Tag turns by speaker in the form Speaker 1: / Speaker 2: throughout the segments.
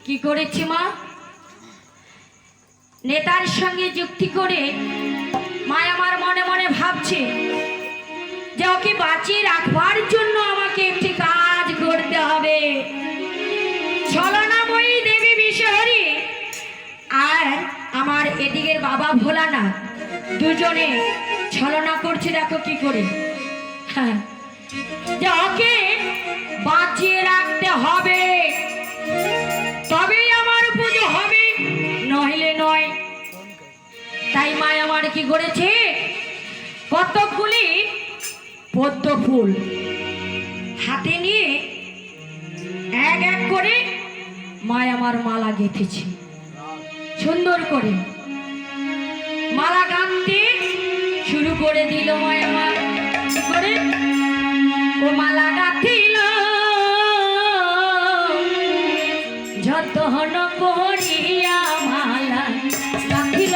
Speaker 1: কি করেছি মা? নেতার সঙ্গে যুক্তি করে মা আমার মনে মনে ভাবছে যে ওকে বাঁচিয়ে রাখবার জন্য আমাকে একটি কাজ করতে হবে। ছলনাময়ী দেবী বিশ্বহরী আর আমার এদিকের বাবা ভোলানাথ দুজনে ছলনা করছে। দেখো কি করে, হ্যাঁ, যে ওকে বাঁচিয়ে রাখতে হবে, তবেই আমার পুজো হবে, নইলে নয়। তাই মা আমার কি করেছে, কতকগুলি পদ্ম ফুল হাতে নিয়ে এক এক করে মা আমার মালা গেঁথেছে। সুন্দর করে মালা গাঁথতে শুরু করে দিল। মা আমার কি করে ও মালা গাঁথিল, যতন করিয়া মালা গাঁথিল,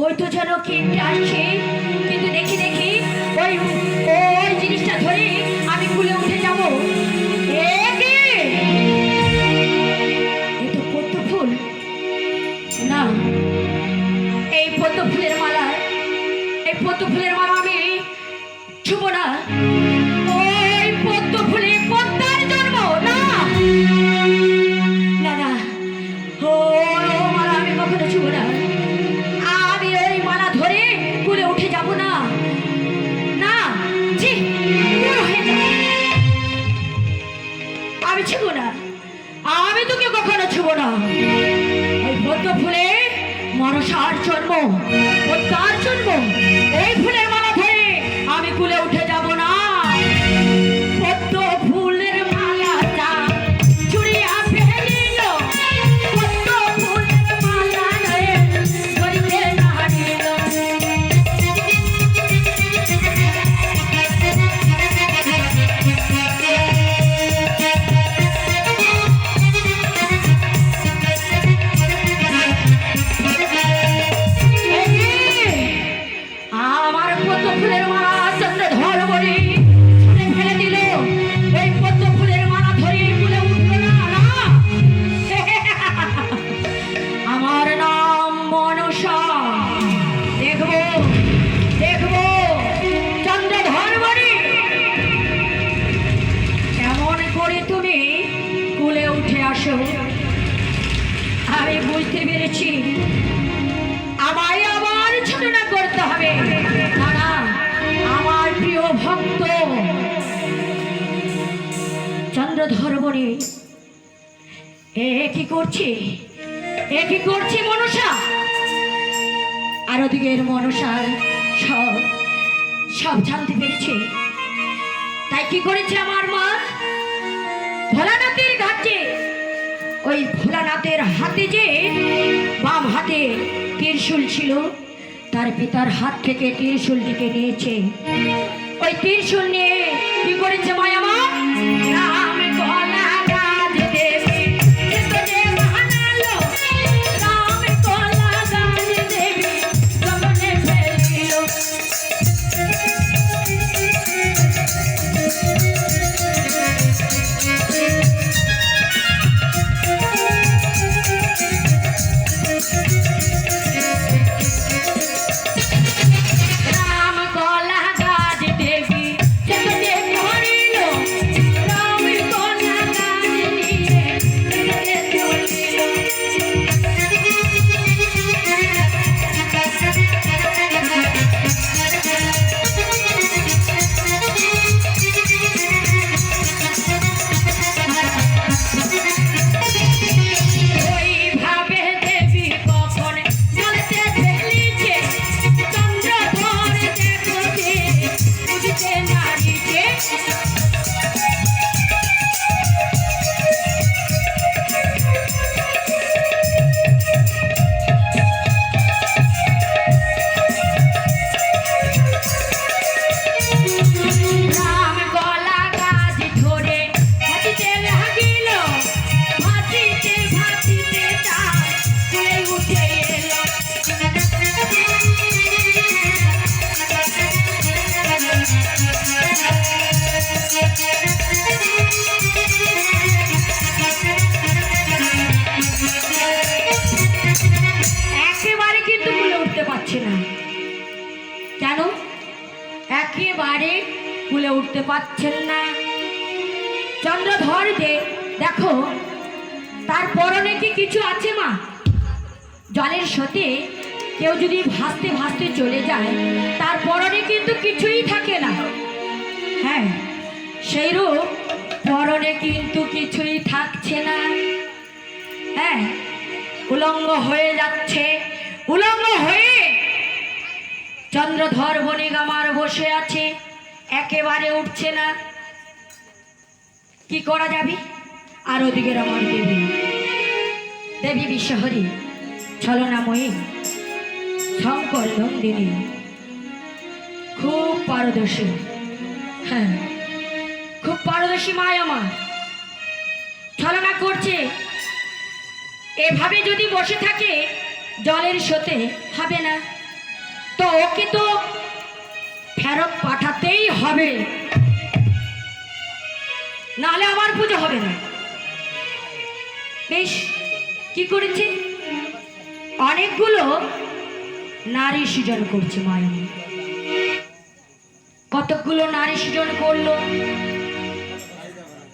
Speaker 1: ওই তো যেন কে আসছে, কিন্তু দেখি দেখি ওই ওই জিনিসটা ধরে আমি কুলে উঠে যাব। তো পদ্ম ফুল না, এই পদ্ম ফুলের মালা, এই পদ্ম ফুলের মালা আমি ছুব না। ওই পদ্ম ফুলে পদ্মার জন্ম না, না না, ও মালা আমি কখনো ছুব না। উঠে যাব না, না, আমি ছুব না, আমি তোকে কখনো ছুব না। ওই পদ্ম ফুলে মনসার জন্ম, পদ্মার জন্ম, এই ফুলের মালা ধরে আমি কুলে উঠে যাব না। পদ্ম ফুলের মালা আসো। আমি বুঝতে পেরেছি আমায় আবার ছলনা করতে হবে। না না, আমার প্রিয় ভক্ত চন্দ্রধর বনে কি করছে, কি করছে মনসা? আর ওদিকের মনসার সব সব জানতে পেরেছে। তাই কি করেছে আমার মা? ভোলানাথের ঘাটে, ওই ভোলানাথের হাতে যে বাম হাতে ত্রিশূল ছিল, তার পিতার হাত থেকে ত্রিশূলটিকে নিয়েছে। ওই ত্রিশূল নিয়ে কি করেছে মায়া মা? রাম কলা গাছ দেবী যে বানালো, রাম কলা গাছ দেবী জমনে ফেলিল। কেন একেবারে কুলে উঠতে পারছেন না চন্দ্রধর? যে দেখো তার পরনে কি কিছু আছে মা? জলের স্রোতে কেউ যদি ভাসতে ভাসতে চলে যায়, তার পরনে কিন্তু কিছুই থাকে না। হ্যাঁ, সেইরূপ পরনে কিন্তু কিছুই থাকছে না। হ্যাঁ, উলঙ্গ হয়ে যাচ্ছে। উলঙ্গ হয়ে চন্দ্রধর বনিগামার বসে আছে, একেবারে উঠছে না। কি করা যাবে? আর ওদিকের আমার দেবী, দেবী বিশ্বহরী, ছলনাময়ী, শঙ্কর নন্দিনী, খুব পারদর্শী। হ্যাঁ, খুব পারদর্শী মায়া মা, ছলনা করছে। এভাবে যদি বসে থাকে জলের স্রোতে, হবে না তো, ওকে তো ফেরত পাঠাতেই হবে, নাহলে আমার পুজো হবে না। বেশ, কি করেছে? অনেকগুলো নারী সৃজন করছে মায়া। কতগুলো নারী সৃজন করলো,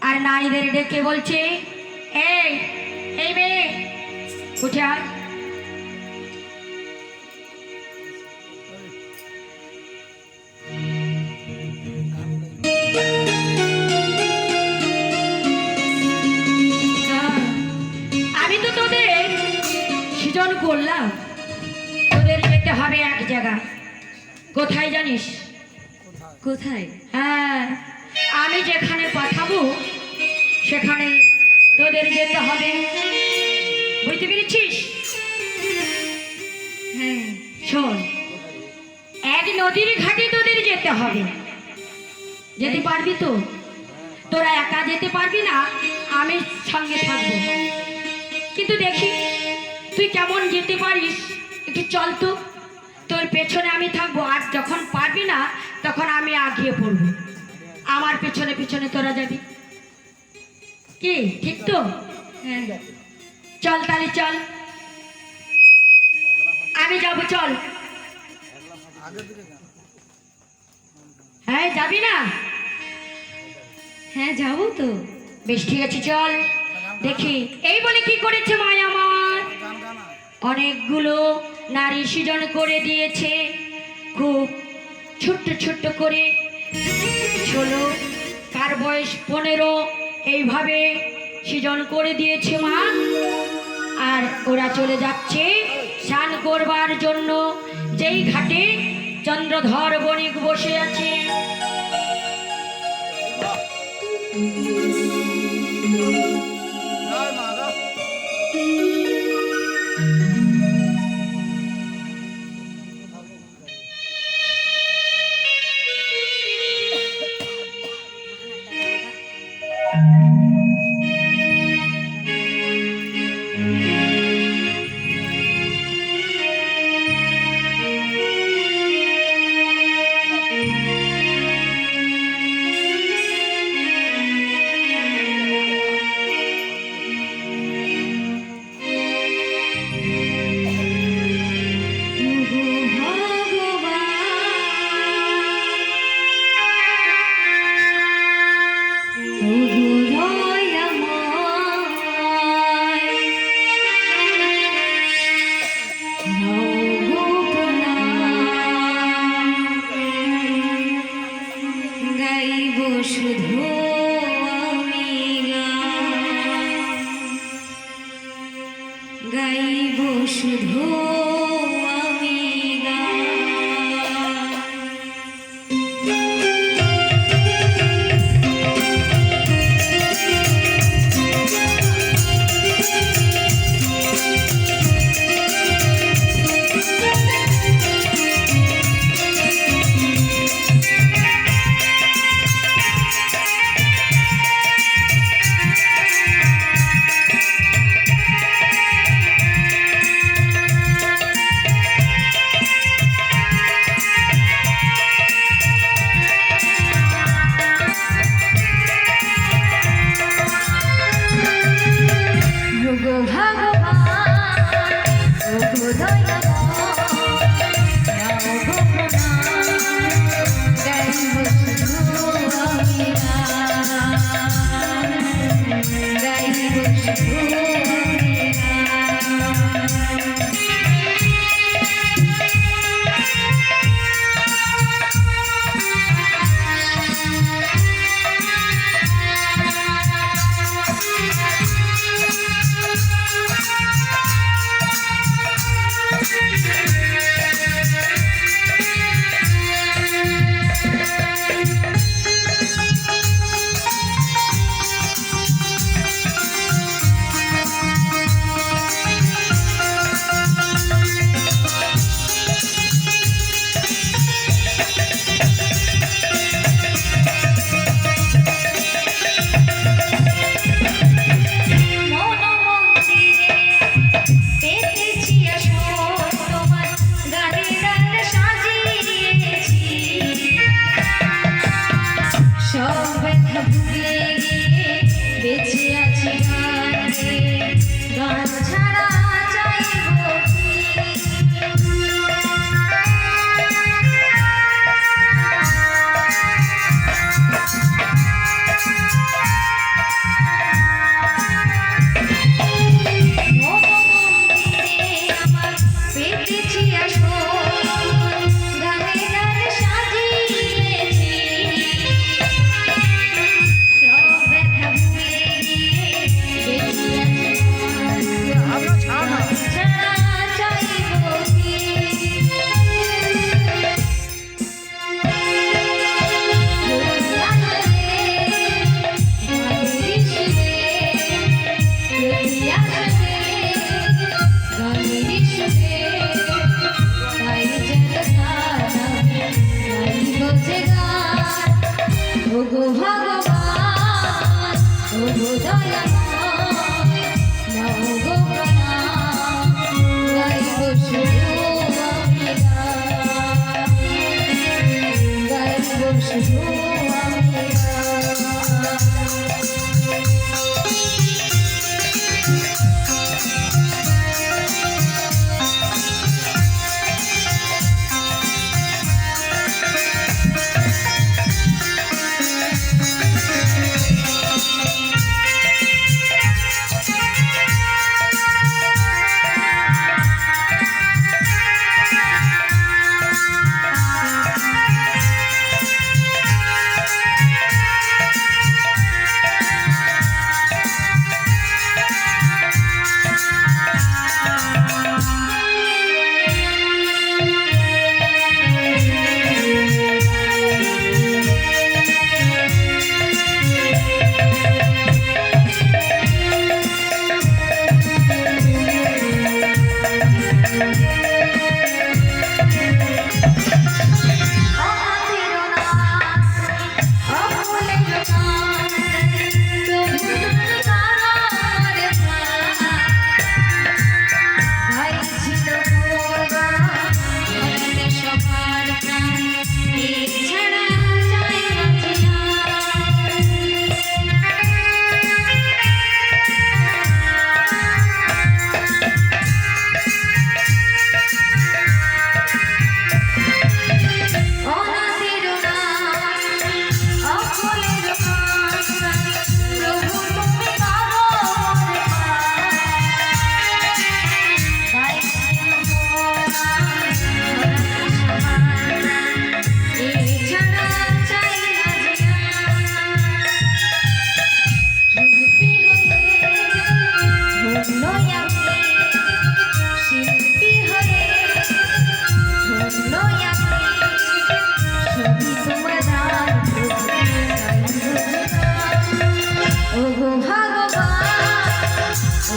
Speaker 1: আর নারীদের ডেকে বলছে, এই এই মেয়ে উঠে আয়। আমি তো তোদের সৃজন করলাম, তোদের যেতে হবে এক জায়গা। কোথায় জানিস?
Speaker 2: কোথায়?
Speaker 1: হ্যাঁ, আমি যেখানে পাঠাবো সেখানে তোদের যেতে হবে, বুঝতে পেরেছিস?
Speaker 2: হ্যাঁ,
Speaker 1: শোন, এক নদীর ঘাটে তোদের যেতে হবে। যেতে পারবি তো? তোরা একা যেতে পারবি না, আমি সঙ্গে থাকবো। কিন্তু দেখি তুই কেমন যেতে পারিস, একটু চল তো, তোর পেছনে আমি থাকবো। আর যখন পারবি না তখন আমি আগিয়ে পড়বো, আমার পেছনে পেছনে তোরা যাবি। কি ঠিক তো?
Speaker 2: হ্যাঁ,
Speaker 1: চল তাহলে চল, আমি যাবো, চল। হ্যাঁ, যাবি না?
Speaker 2: হ্যাঁ, যাবো তো।
Speaker 1: বেশ, ঠিক আছে, চল। দেখি এই বলে কি করেছে মায় আমার, অনেকগুলো নারী সৃজন করে দিয়েছে, খুব ছোট্ট ছোট্ট করে, 16 কার বয়স 15, এইভাবে সৃজন করে দিয়েছে মা। আর ওরা চলে যাচ্ছে স্নান করবার জন্য, যেই ঘাটে চন্দ্রধর বণিক বসে আছে।
Speaker 2: শুধু আমি গাইব, শুধু আমি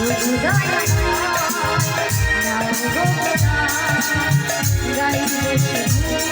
Speaker 2: শুধু দয়া নাও গো না গাইব শুধু